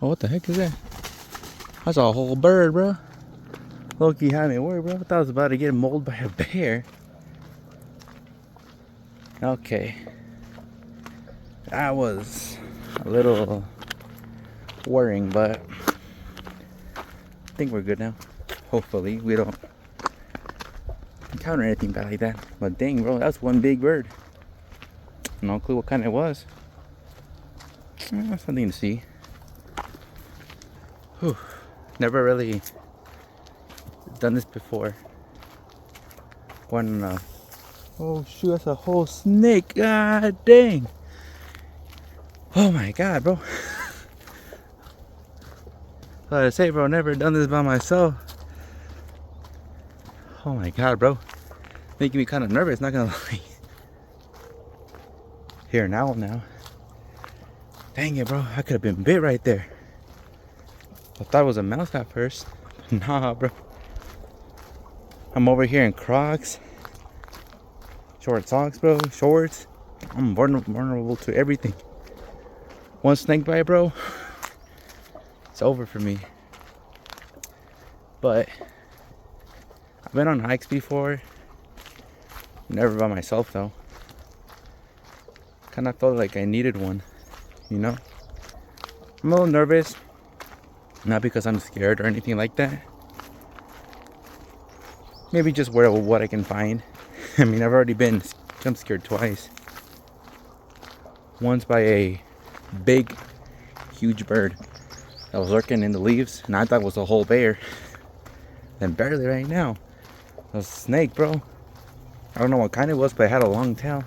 Oh, what the heck is that? That's a whole bird, bro. Loki had me worried, bro. I thought I was about to get mauled by a bear. Okay. That was a little worrying, but I think we're good now. Hopefully, we don't encounter anything bad like that. But dang, bro, that's one big bird. No clue what kind it was. Something to see. Whew. Never really done this before. One, oh shoot, that's a whole snake. God dang. Oh my god, bro. Like I say, bro, never done this by myself. Oh my god, bro. Making me kind of nervous, not gonna lie. Here, an owl now. Dang it, bro. I could have been bit right there. I thought it was a mouse at first. Nah, bro. I'm over here in Crocs. Short socks, bro. Shorts. I'm vulnerable to everything. One snake bite, bro. It's over for me. But I've been on hikes before. Never by myself, though. Kind of felt like I needed one, you know? I'm a little nervous. Not because I'm scared or anything like that. Maybe just what I can find. I mean, I've already been jump scared twice. Once by a big, huge bird that was lurking in the leaves, and I thought it was a whole bear. Then barely right now, it was a snake, bro. I don't know what kind it was, but it had a long tail.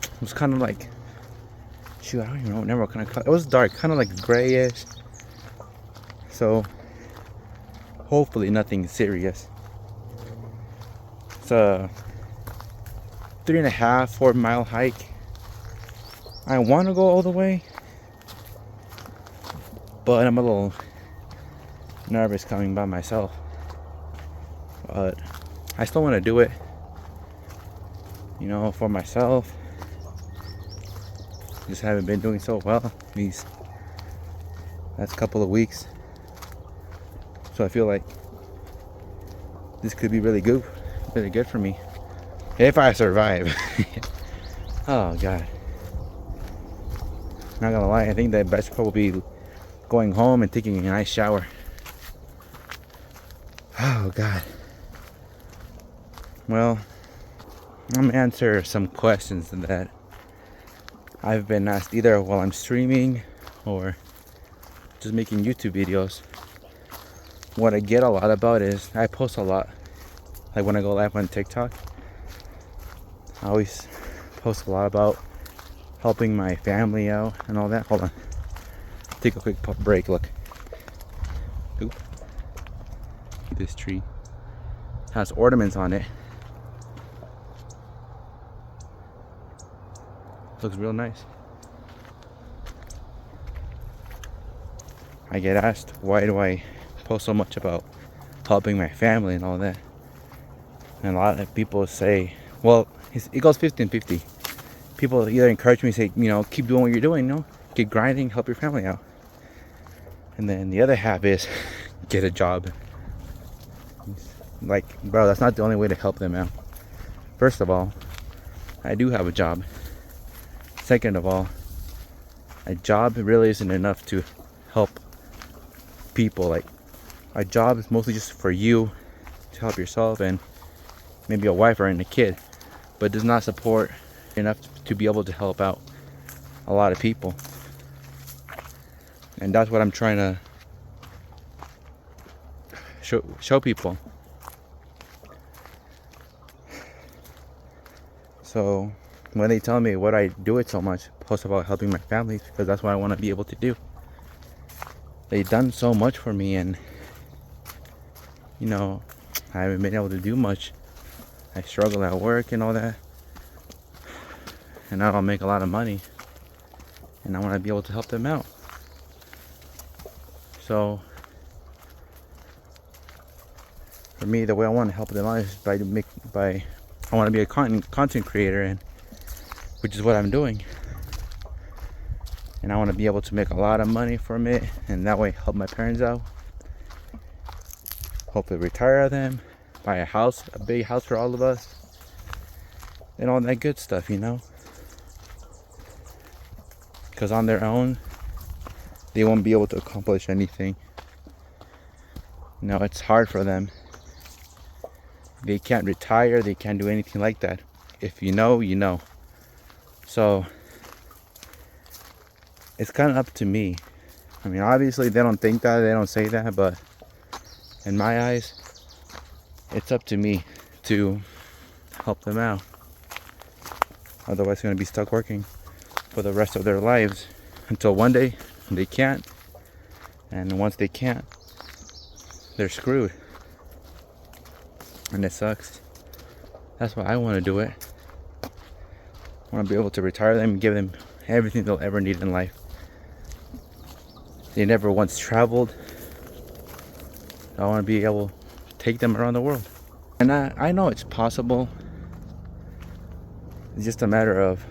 It was kind of like, shoot, I don't even remember what kind of color. It was dark, kind of like grayish. So hopefully nothing serious. It's a 3.5-4 mile hike. I want to go all the way, but I'm a little nervous coming by myself. But I still want to do it, you know, for myself. Just haven't been doing so well these last couple of weeks. So I feel like this could be really good for me if I survive. Oh god, not gonna lie, I think the best part will be going home and taking a nice shower. Oh god. Well, I'm gonna answer some questions that I've been asked either while I'm streaming or just making YouTube videos. What I get a lot about is I post a lot. Like when I go live on TikTok, I always post a lot about helping my family out and all that. Hold on. Take a quick break. Look. Oop. This tree has ornaments on it. Looks real nice. I get asked, why do I post so much about helping my family and all that? And a lot of people say, well, it goes 50-50. People either encourage me, say, you know, keep doing what you're doing, you know, get grinding, help your family out. And then the other half is get a job. Like, bro, that's not the only way to help them out. First of all, I do have a job. Second of all, a job really isn't enough to help people. Like, a job is mostly just for you to help yourself and maybe a wife or a kid, but does not support enough to be able to help out a lot of people. And that's what I'm trying to show people. So when they tell me what I do it so much, post about helping my family, because that's what I want to be able to do. They've done so much for me, and you know, I haven't been able to do much. I struggle at work and all that, and I don't make a lot of money, and I want to be able to help them out. So for me, the way I want to help them out is I want to be a content creator, and which is what I'm doing. and I want to be able to make a lot of money from it, and that way help my parents out. Hopefully retire them, buy a house, a big house for all of us, and all that good stuff, you know. Because on their own, they won't be able to accomplish anything. You know, it's hard for them. They can't retire, they can't do anything like that. If you know, you know. So it's kind of up to me. I mean, obviously they don't think that, they don't say that, but in my eyes, it's up to me to help them out. Otherwise, they're going to be stuck working for the rest of their lives until one day they can't. And once they can't, they're screwed. And it sucks. That's why I want to do it. I want to be able to retire them and give them everything they'll ever need in life. They never once traveled. I want to be able to take them around the world. And I know it's possible. It's just a matter of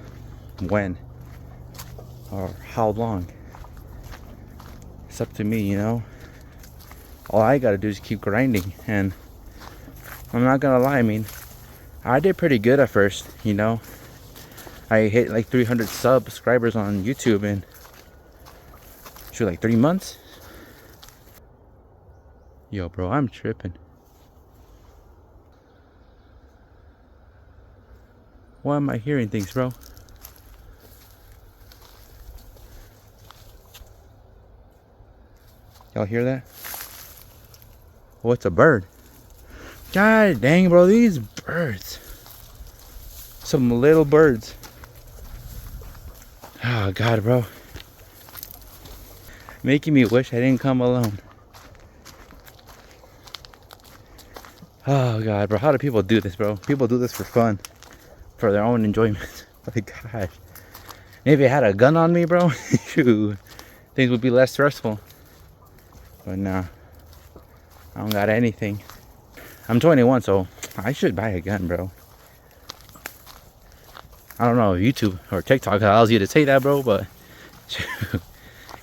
when or how long. It's up to me, you know. All I gotta do is keep grinding, and I'm not gonna lie, I mean, I did pretty good at first, you know. I hit like 300 subscribers on YouTube in like 3 months. Yo, bro, I'm tripping. Why am I hearing things, bro? Y'all hear that? Oh, it's a bird. God dang, bro, these birds. Some little birds. Oh, God, bro. Making me wish I didn't come alone. Oh, God, bro. How do people do this, bro? People do this for fun. For their own enjoyment. My gosh. Maybe I had a gun on me, bro. Shoot. Things would be less stressful. But nah. I don't got anything. I'm 21, so I should buy a gun, bro. I don't know if YouTube or TikTok allows you to say that, bro, but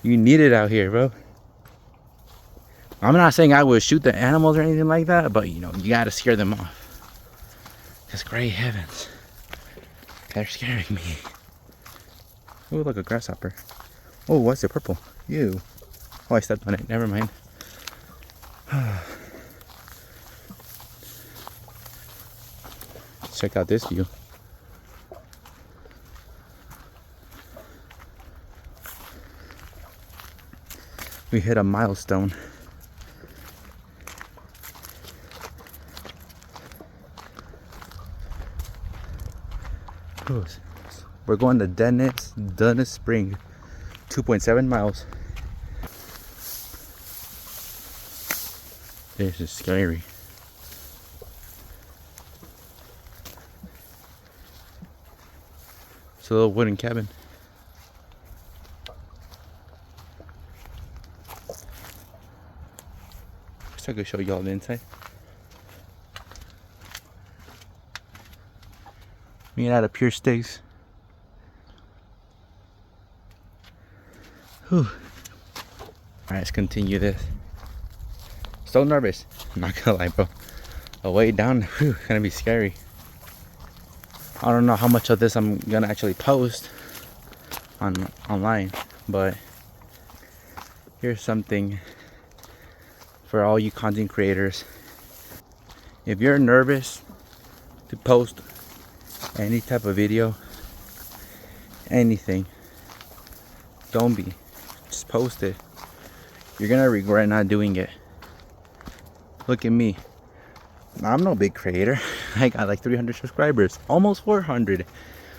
you need it out here, bro. I'm not saying I would shoot the animals or anything like that, but you know, you gotta scare them off. Because great heavens, they're scaring me. Oh, look, a grasshopper. Oh, what's it purple? Ew. Oh, I stepped on it. Never mind. Check out this view. We hit a milestone. We're going to Dennis Spring, 2.7 miles. This is scary. It's a little wooden cabin. I could show y'all the inside. Made out of pure sticks. Whew. Alright, let's continue this. So nervous. I'm not gonna lie, bro. The way down, whew, gonna be scary. I don't know how much of this I'm gonna actually post online, but here's something for all you content creators. If you're nervous to post any type of video, anything, don't be. Just post it. You're gonna regret not doing it. Look at me. I'm no big creator. I got like 300 subscribers, almost 400.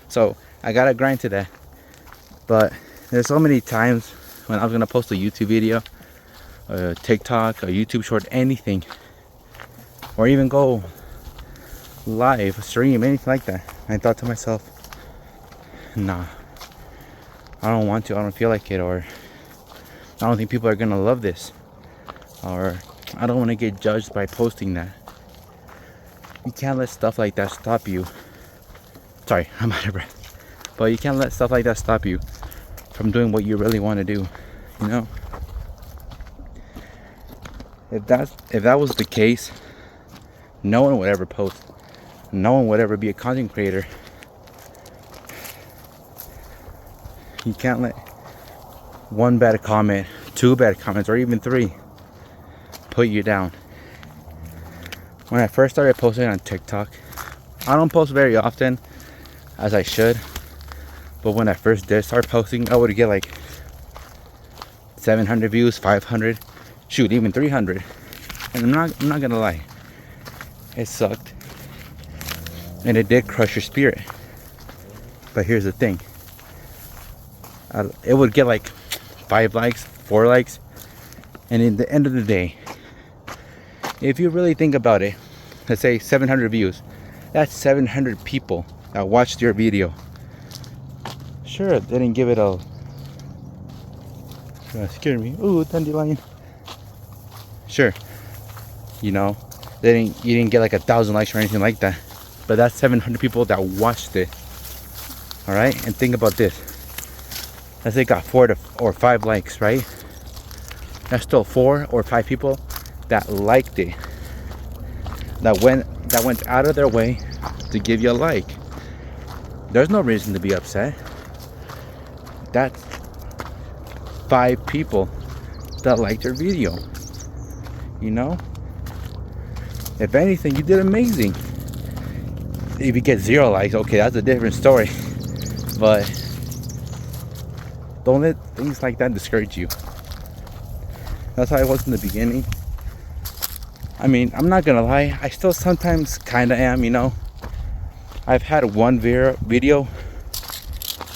So I gotta grind to that. But there's so many times when I was gonna post a YouTube video, a TikTok, a YouTube short, anything, or even go live, stream, anything like that. I thought to myself, nah, I don't want to, I don't feel like it, or I don't think people are gonna love this, or I don't want to get judged by posting that. You can't let stuff like that stop you. Sorry, I'm out of breath. But you can't let stuff like that stop you from doing what you really want to do, you know? If that was the case, no one would ever post. No one would ever be a content creator. You can't let one bad comment, two bad comments, or even three put you down. When I first started posting on TikTok, I don't post very often as I should, but when I first did start posting, I would get like 700 views, 500, shoot, even 300. And I'm not gonna lie, it sucked, and it did crush your spirit. But here's the thing, it would get like 5 likes, 4 likes, and in the end of the day, if you really think about it, let's say 700 views, that's 700 people that watched your video. Sure, they didn't give it a... scared me. Ooh, dandelion. Sure, you know, you didn't get like 1,000 likes or anything like that, but that's 700 people that watched it. All right, and think about this. Let's say it got 4 or 5 likes, right? That's still 4 or 5 people that liked it, that went out of their way to give you a like. There's no reason to be upset. That's 5 people that liked your video. You know, if anything, you did amazing. If you get 0 likes, okay, that's a different story. But don't let things like that discourage you. That's how I was in the beginning. I mean, I'm not gonna lie, I still sometimes kinda am, you know. I've had one video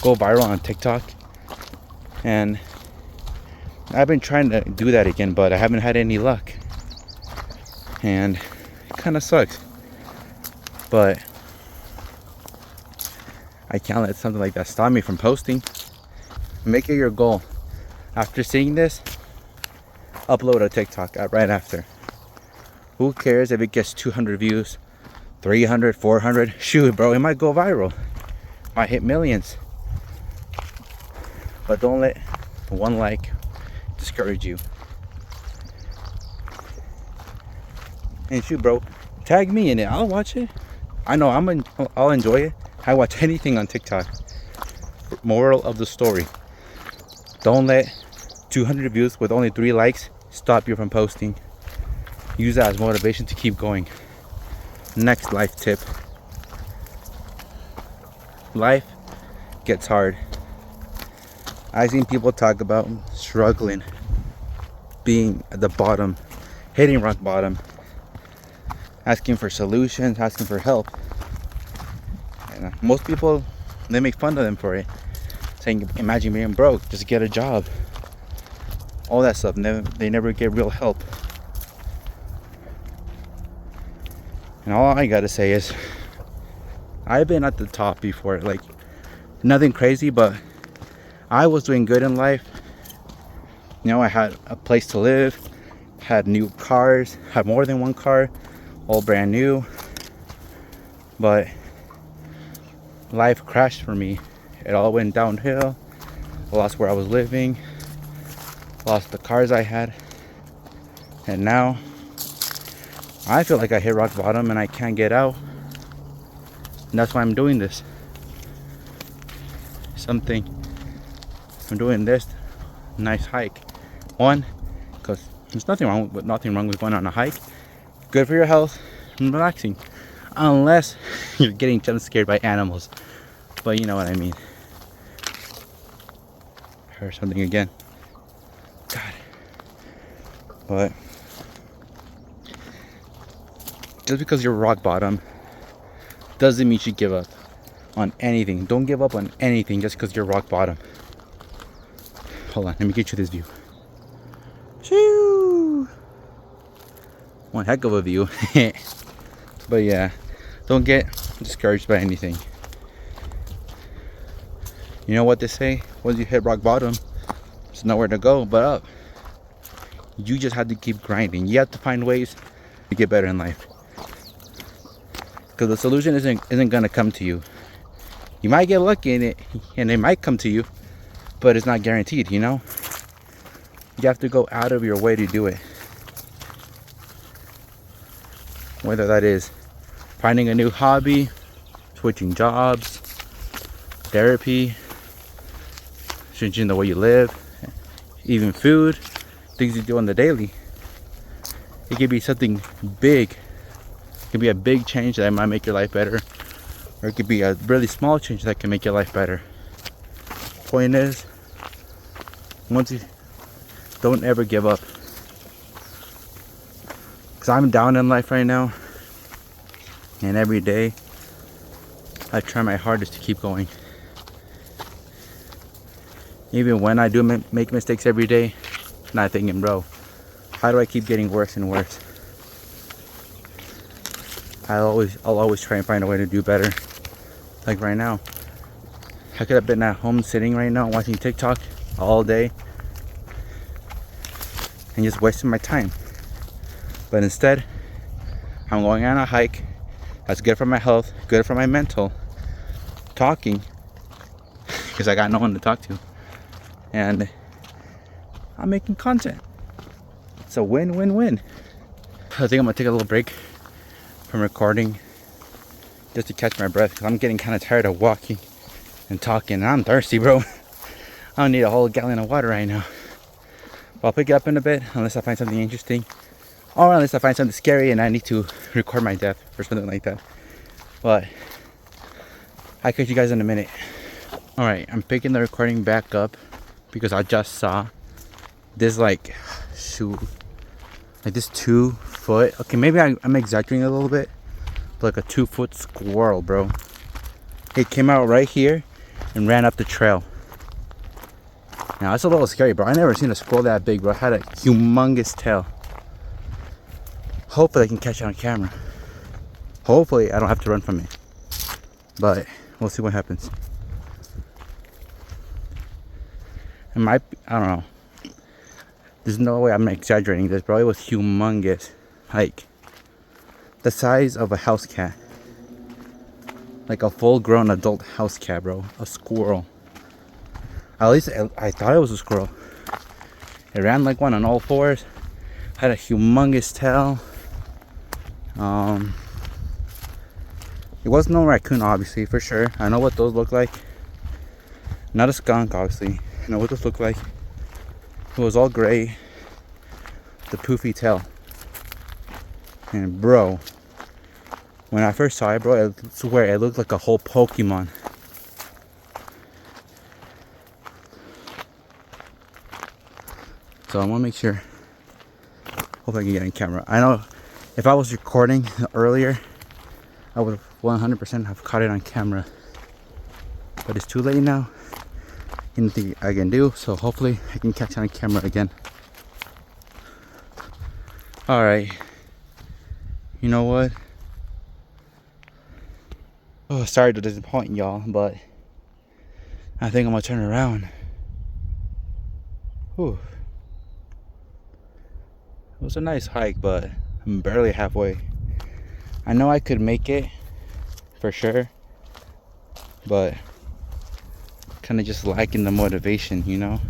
go viral on TikTok, and I've been trying to do that again, but I haven't had any luck, and it kinda sucks. But I can't let something like that stop me from posting. Make it your goal. After seeing this, upload a TikTok right after. Who cares if it gets 200 views, 300, 400? Shoot, bro, it might go viral. Might hit millions. But don't let one like discourage you. And shoot, bro, tag me in it. I'll watch it. I know I'll enjoy it. I watch anything on TikTok. Moral of the story: don't let 200 views with only 3 likes stop you from posting. Use that as motivation to keep going. Next life tip: life gets hard. I've seen people talk about struggling, being at the bottom, hitting rock bottom, asking for solutions, asking for help. And most people, they make fun of them for it, saying, imagine being broke, just get a job. All that stuff, they never get real help. And all I gotta say is, I've been at the top before. Like, nothing crazy, but I was doing good in life. You know, I had a place to live, had new cars, had more than one car, all brand new. But life crashed for me. It all went downhill. I lost where I was living, lost the cars I had, and now I feel like I hit rock bottom and I can't get out. And that's why I'm doing this. I'm doing this nice hike. One, because there's nothing wrong with going on a hike. Good for your health and relaxing. Unless you're getting jump scared by animals. But you know what I mean. I heard something again. God. But just because you're rock bottom doesn't mean you should give up on anything. Don't give up on anything just because you're rock bottom. Hold on, let me get you this view. Shoo! One heck of a view. But yeah, don't get discouraged by anything. You know what they say? Once you hit rock bottom, there's nowhere to go but up. You just have to keep grinding. You have to find ways to get better in life. Because the solution isn't gonna come to you. You might get lucky in it, and it might come to you, but it's not guaranteed, you know? You have to go out of your way to do it. Whether that is finding a new hobby, switching jobs, therapy, changing the way you live, even food, things you do on the daily. It could be something big. It could be a big change that might make your life better, or it could be a really small change that can make your life better. Point is, once you don't ever give up. Because I'm down in life right now, and every day I try my hardest to keep going. Even when I do make mistakes every day, not thinking, bro, how do I keep getting worse and worse? I'll always try and find a way to do better. Like right now, I could have been at home sitting right now watching TikTok all day and just wasting my time. But instead, I'm going on a hike. That's good for my health, good for my mental. Talking, because I got no one to talk to. And I'm making content. It's a win-win-win. I think I'm gonna take a little break from recording just to catch my breath, because I'm getting kind of tired of walking and talking. And I'm thirsty, bro. I don't need a whole gallon of water right now. But I'll pick it up in a bit, unless I find something interesting, or unless I find something scary and I need to record my death or something like that. But I'll catch you guys in a minute. Alright, I'm picking the recording back up because I just saw this like this 2 foot, okay, maybe I'm exaggerating a little bit, but like a 2 foot squirrel, bro. It came out right here and ran up the trail. Now that's a little scary, bro. I never seen a squirrel that big, bro. It had a humongous tail. Hopefully I can catch it on camera. Hopefully I don't have to run from it, but we'll see what happens. It might be, I don't know. There's no way I'm exaggerating this, bro. It was humongous. Like the size of a house cat. Like a full grown adult house cat, bro. A squirrel. At least I thought it was a squirrel. It ran like one on all fours. Had a humongous tail. It was no raccoon, obviously, for sure. I know what those look like. Not a skunk, obviously. I know what those look like. It was all gray. The poofy tail. And bro, when I first saw it, bro, I swear it looked like a whole Pokemon. So I want to make sure. Hope I can get in camera. I know if I was recording earlier, I would 100% have caught it on camera. But it's too late now. Anything I can do, so hopefully I can catch it on camera again. Alright. You know what? Oh, sorry to disappoint y'all, but I think I'm gonna turn around. Whew. It was a nice hike, but I'm barely halfway. I know I could make it for sure, but kind of just lacking the motivation, you know.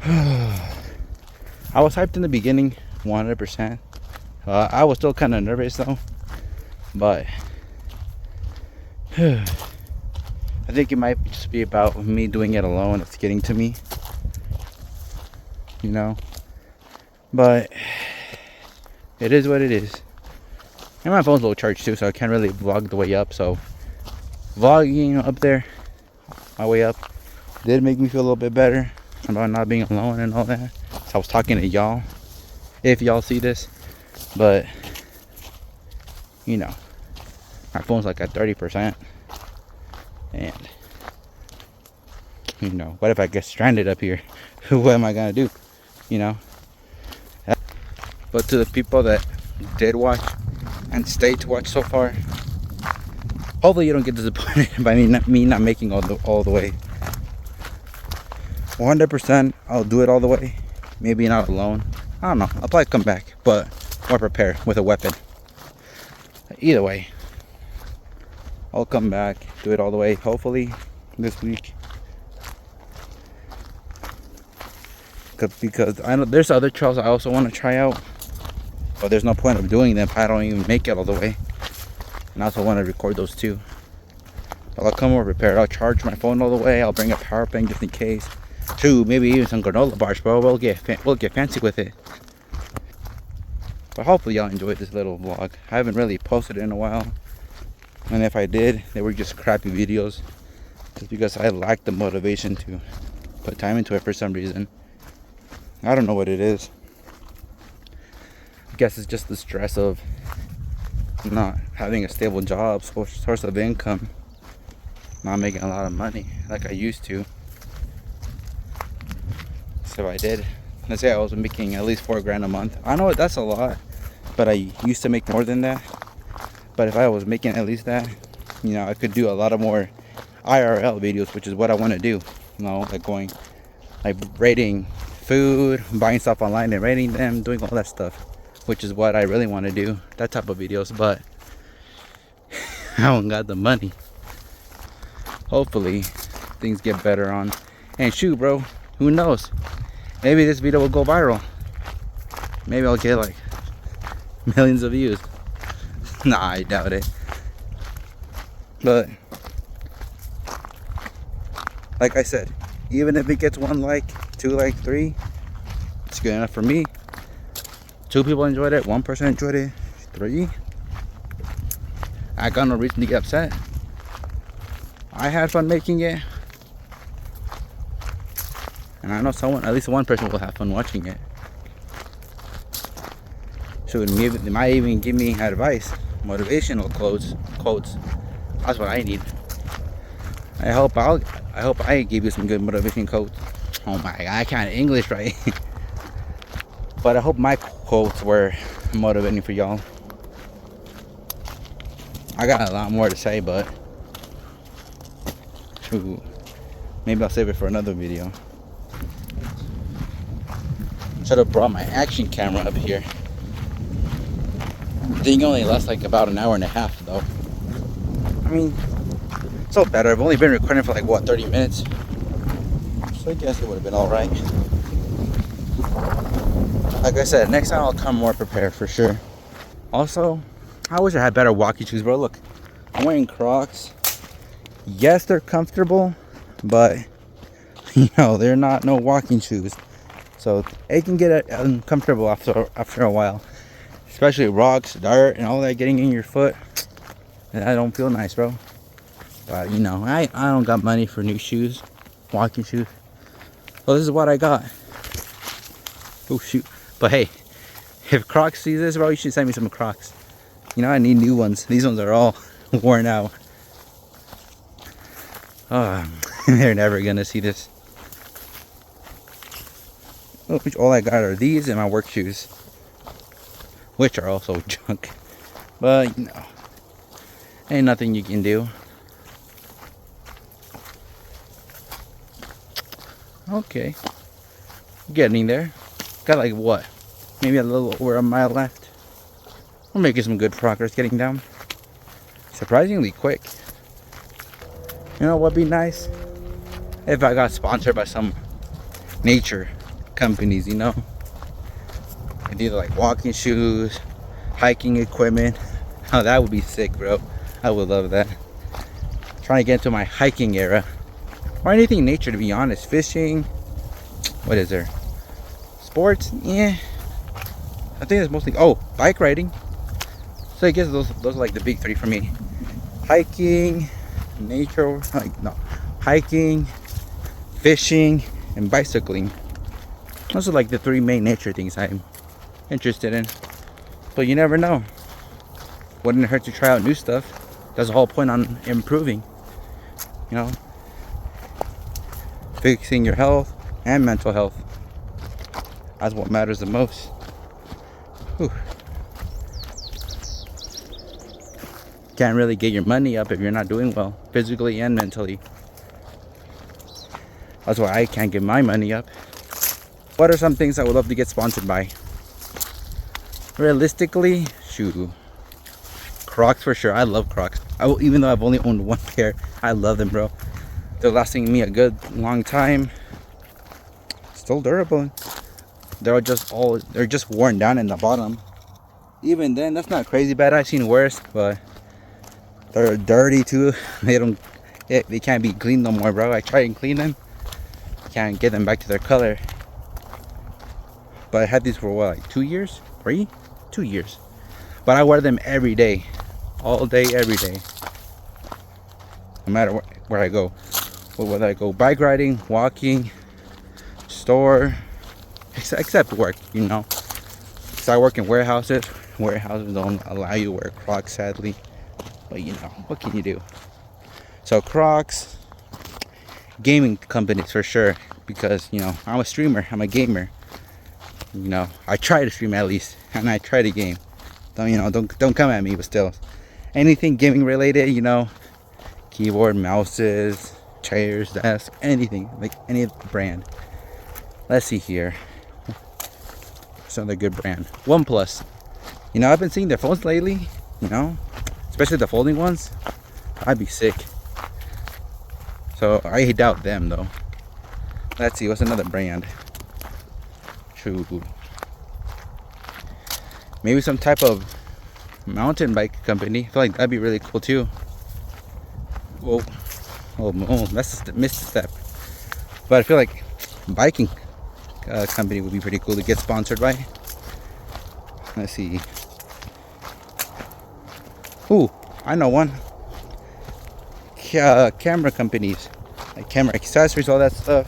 I was hyped in the beginning, 100%. I was still kind of nervous though, but I think it might just be about me doing it alone. It's getting to me, you know. But it is what it is. And my phone's low charge too, so I can't really vlog the way up. So vlogging up there, my way up, did make me feel a little bit better about not being alone and all that. So I was talking to y'all, if y'all see this. But you know, my phone's like at 30%, and you know, what if I get stranded up here? What am I gonna do? You know. But to the people that did watch and stayed to watch so far, hopefully you don't get disappointed by me not making all the way. 100% I'll do it all the way. Maybe not alone. I don't know. I'll probably come back, but more prepared with a weapon. Either way, I'll come back, do it all the way. Hopefully this week. because I know there's other trails I also want to try out, but there's no point of doing them if I don't even make it all the way. And I also want to record those too. But I'll come more prepared. I'll charge my phone all the way. I'll bring a power bank just in case. Too, maybe even some granola bars, bro. We'll get fancy with it. But hopefully y'all enjoyed this little vlog. I haven't really posted it in a while, and if I did, they were just crappy videos, just because I lacked the motivation to put time into it for some reason. I don't know what it is. I guess it's just the stress of not having a stable job, source of income, not making a lot of money like I used to. So if I did, let's say I was making at least $4 grand a month. I know that's a lot, but I used to make more than that. But if I was making at least that, you know, I could do a lot of more IRL videos, which is what I want to do. You know, like rating food, buying stuff online and rating them, doing all that stuff, which is what I really want to do, that type of videos. But I don't got the money. Hopefully things get better on. And shoot, bro, who knows? Maybe this video will go viral. Maybe I'll get like millions of views. Nah, I doubt it. But like I said, even if it gets 1 like, 2 like, 3, it's good enough for me. 2 people enjoyed it, 1 person enjoyed it, 3, I got no reason to get upset. I had fun making it, and I know at least one person will have fun watching it. So it might even give me advice, motivational quotes. That's what I need. I hope I give you some good motivation quotes. Oh my god, I can't English right. But I hope my quotes were motivating for y'all. I got a lot more to say, but maybe I'll save it for another video. Should have brought my action camera up here. The thing only lasts like about 1.5 hours though. I mean, it's all better. I've only been recording for like what, 30 minutes. So I guess it would have been alright. Like I said, next time I'll come more prepared for sure. Also, I wish I had better walking shoes, bro. Look, I'm wearing Crocs. Yes, they're comfortable, but you know, they're not no walking shoes. So it can get uncomfortable after a while. Especially rocks, dirt, and all that getting in your foot. I don't feel nice, bro. But you know, I don't got money for new shoes, walking shoes. So this is what I got. Oh shoot. But hey, if Crocs sees this, bro, you should send me some Crocs. You know, I need new ones. These ones are all worn out. Oh, they're never gonna see this. Which all I got are these and my work shoes, which are also junk. But you know, ain't nothing you can do. Okay, getting there. Got like what? Maybe a little over a mile left. We're making some good progress getting down. Surprisingly quick. You know what'd be nice? If I got sponsored by some nature companies, you know? With either like walking shoes, hiking equipment. Oh, that would be sick, bro. I would love that. Trying to get into my hiking era. Or anything nature, to be honest. Fishing. What is there? Sports? Yeah. I think it's mostly... Oh, bike riding. So I guess those are like the big 3 for me. Hiking, nature... Hiking, fishing, and bicycling. Those are like the 3 main nature things I'm interested in. But you never know. Wouldn't it hurt to try out new stuff? That's the whole point on improving. You know? Fixing your health and mental health. That's what matters the most. Whew. Can't really get your money up if you're not doing well, physically and mentally. That's why I can't get my money up. What are some things I would love to get sponsored by? Realistically, shoot. Crocs for sure. I love Crocs. Even though I've only owned 1 pair, I love them, bro. They're lasting me a good long time. Still durable. they're just worn down in the bottom. Even then, that's not crazy bad. I've seen worse, but they're dirty too. They can't be cleaned no more, bro. I tried and clean them, can't get them back to their color. But I had these for what, like 2 years, 2 years. But I wear them every day, all day, every day, no matter where I go. Whether I go bike riding, walking, store, except work, you know. So I work in warehouses. Warehouses don't allow you to wear Crocs, sadly. But you know, what can you do? So Crocs, gaming companies for sure, because you know I'm a streamer, I'm a gamer. You know, I try to stream at least, and I try to game. Don't come at me, but still, anything gaming related, you know, keyboard, mouses, chairs, desks, anything, like any brand. Let's see here. It's another good brand. OnePlus. You know, I've been seeing their phones lately, you know, especially the folding ones. I'd be sick. So I doubt them though. Let's see, what's another brand? True. Maybe some type of mountain bike company. I feel like that'd be really cool too. Oh, that's a misstep. But I feel like biking company would be pretty cool to get sponsored by. Let's see. Ooh, I know one. Camera companies, like camera accessories, all that stuff.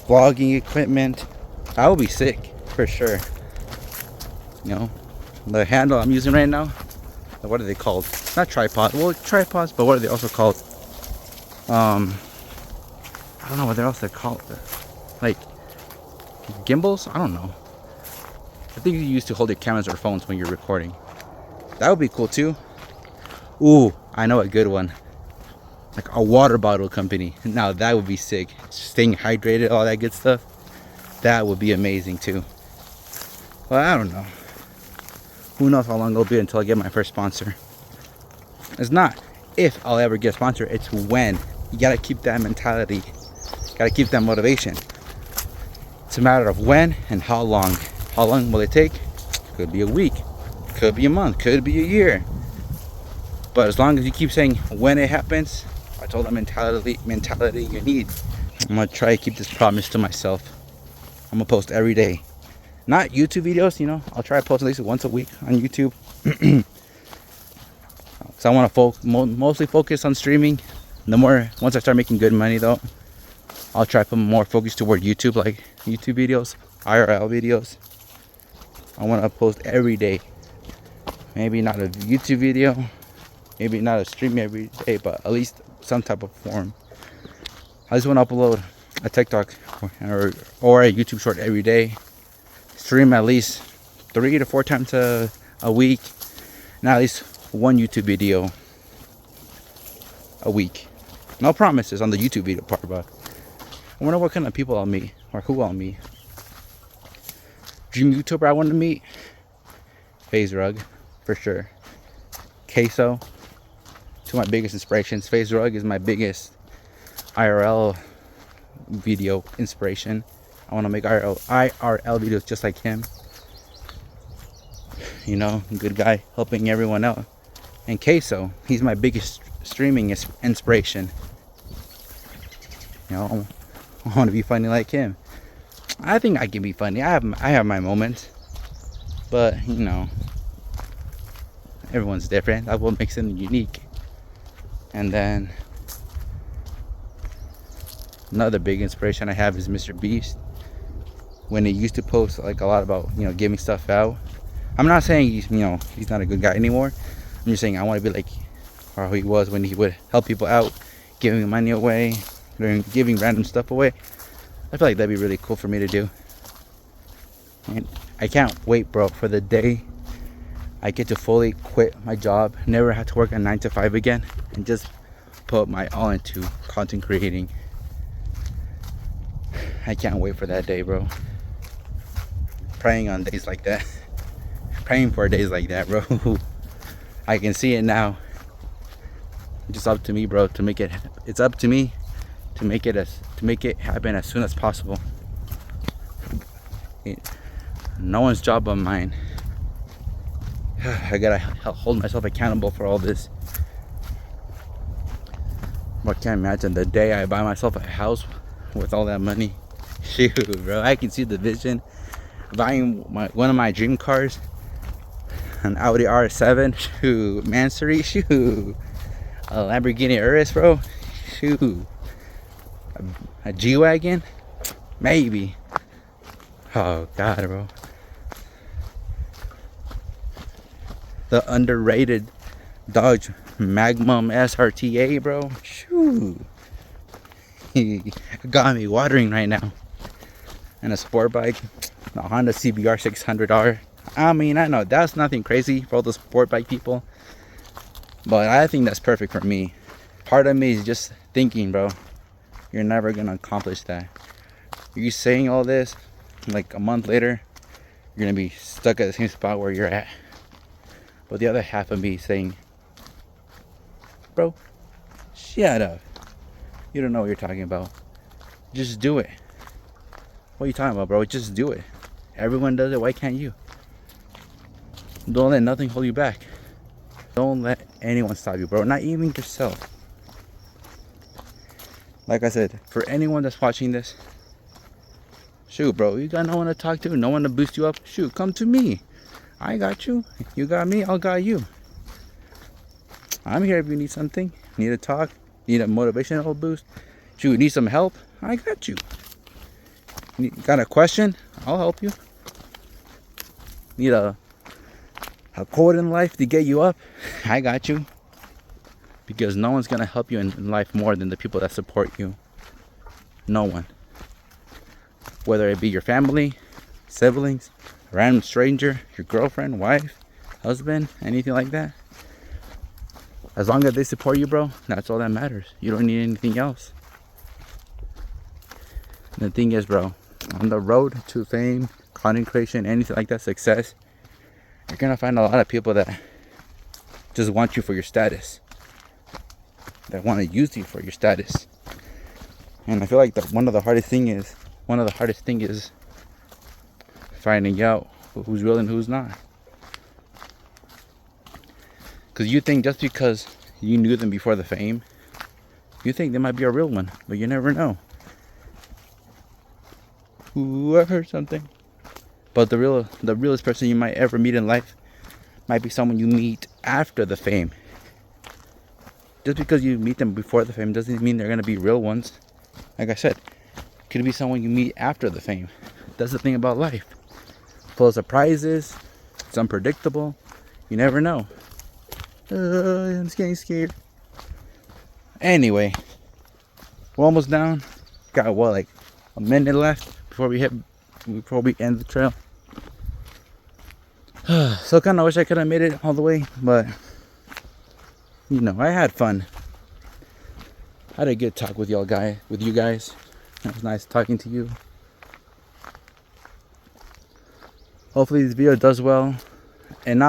Vlogging equipment. That would be sick for sure. You know, the handle I'm using right now. What are they called? Not tripod. Well, tripods, but what are they also called? I don't know what else they're called. Like gimbals? I don't know. I think you used to hold your cameras or phones when you're recording. That would be cool too. Ooh, I know a good one. Like a water bottle company. Now that would be sick. Staying hydrated, all that good stuff. That would be amazing too. Well, I don't know. Who knows how long it'll be until I get my first sponsor. It's not if I'll ever get a sponsor, it's when. You gotta keep that mentality. Gotta keep that motivation. It's a matter of when and how long. How long will it take? Could be a week, could be a month, could be a year. But as long as you keep saying when it happens, that's all the mentality you need. I'm gonna try to keep this promise to myself. I'm gonna post every day. Not YouTube videos, you know. I'll try to post at least once a week on YouTube. So I want to mostly focus on streaming. Once I start making good money though, I'll try to put more focus toward YouTube, like YouTube videos, IRL videos. I want to post every day. Maybe not a YouTube video, maybe not a stream every day, but at least some type of form. I just want to upload a TikTok or a YouTube short every day. Stream at least 3 to 4 times a week, and at least one YouTube video a week. No promises on the YouTube video part, but I wonder what kind of people I'll meet or who I'll meet. Dream YouTuber I want to meet, FaZe Rug for sure. Queso, two of my biggest inspirations. FaZe Rug is my biggest IRL video inspiration. I want to make IRL videos just like him. You know, good guy, helping everyone out. And Queso, he's my biggest streaming inspiration. You know, I want to be funny like him. I think I can be funny. I have my moments, but you know, everyone's different. That's what makes them unique. And then another big inspiration I have is Mr. Beast. When he used to post like a lot about, you know, giving stuff out. I'm not saying he's not a good guy anymore. I'm just saying I want to be like how he was when he would help people out, giving money away, giving random stuff away. I feel like that'd be really cool for me to do. And I can't wait, bro, for the day I get to fully quit my job, never have to work a 9 to 5 again, and just put my all into content creating. I can't wait for that day, bro. Praying on days like that. Praying for days like that, bro. I can see it now. It's just up to me, bro, to make it. It's up to me to make it happen as soon as possible. No one's job but mine. I gotta hold myself accountable for all this. I can't imagine the day I buy myself a house with all that money. Shoot, bro, I can see the vision. Buying one of my dream cars, an Audi R7, shoot, Mansory, shoot, a Lamborghini Urus, bro, shoot, a G-Wagon, maybe. Oh God, bro. The underrated Dodge Magnum SRT8, bro. Shoo. Got me watering right now. And a sport bike, the Honda CBR 600R. I mean, I know that's nothing crazy for all the sport bike people, but I think that's perfect for me. Part of me is just thinking, bro, you're never gonna accomplish that. You saying all this, like a month later, you're gonna be stuck at the same spot where you're at. But the other half of me saying, bro, shut up. You don't know what you're talking about. Just do it. What are you talking about, bro? Just do it. Everyone does it. Why can't you? Don't let nothing hold you back. Don't let anyone stop you, bro. Not even yourself. Like I said, for anyone that's watching this, shoot, bro, you got no one to talk to, no one to boost you up. Shoot, come to me. I got you. You got me. I'll got you. I'm here if you need something. Need to talk. Need a motivational boost. Shoot, need some help. I got you. Got a question? I'll help you. Need a quote in life to get you up? I got you. Because no one's gonna help you in life more than the people that support you. No one. Whether it be your family, siblings, a random stranger, your girlfriend, wife, husband, anything like that. As long as they support you, bro, that's all that matters. You don't need anything else. And the thing is, bro, on the road to fame, content creation, anything like that, success, you're gonna find a lot of people that just want you for your status, that want to use you for your status. And I feel like one of the hardest thing is finding out who's real and who's not. Because you think just because you knew them before the fame, you think they might be a real one, but you never know. Ooh, I heard something. But the realest person you might ever meet in life might be someone you meet after the fame. Just because you meet them before the fame doesn't mean they're gonna be real ones. Like I said, it could be someone you meet after the fame. That's the thing about life. Full of surprises. It's unpredictable. You never know. I'm getting scared. Anyway, we're almost down. Got what, like a minute left before we end the trail. So kind of wish I could have made it all the way, but you know, I had fun. I had a good talk with you guys. It was nice talking to you. Hopefully this video does well, and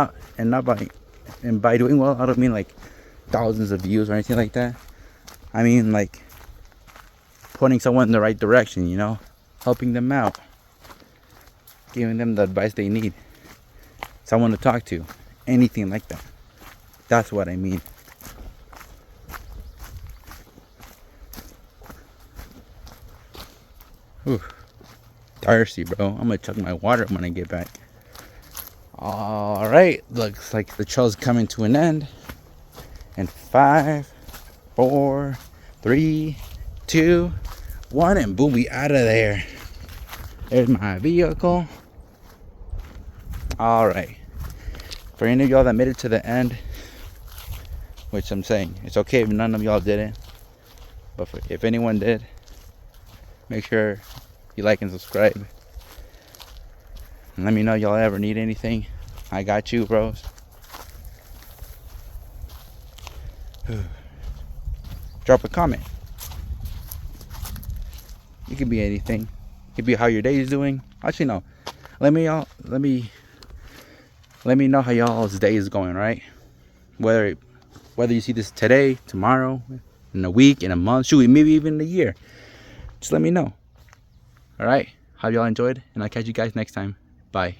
by doing well, I don't mean like thousands of views or anything like that. I mean like pointing someone in the right direction, you know, helping them out, giving them the advice they need, someone to talk to, anything like that. That's what I mean. Whew. Thirsty, bro. I'm gonna chug my water when I get back. Alright, looks like the trail's coming to an end. And 5, 4, 3, 2, 1, and boom, we out of there. There's my vehicle. Alright. For any of y'all that made it to the end, which I'm saying, it's okay if none of y'all didn't, but if anyone did, make sure you like and subscribe. And let me know y'all ever need anything. I got you, bros. Drop a comment. It could be anything. It could be how your day is doing. Actually, no. Let me know how y'all's day is going, right? Whether you see this today, tomorrow, in a week, in a month, shoot, maybe even in a year. Just let me know. All right. Hope y'all enjoyed, and I'll catch you guys next time. Bye.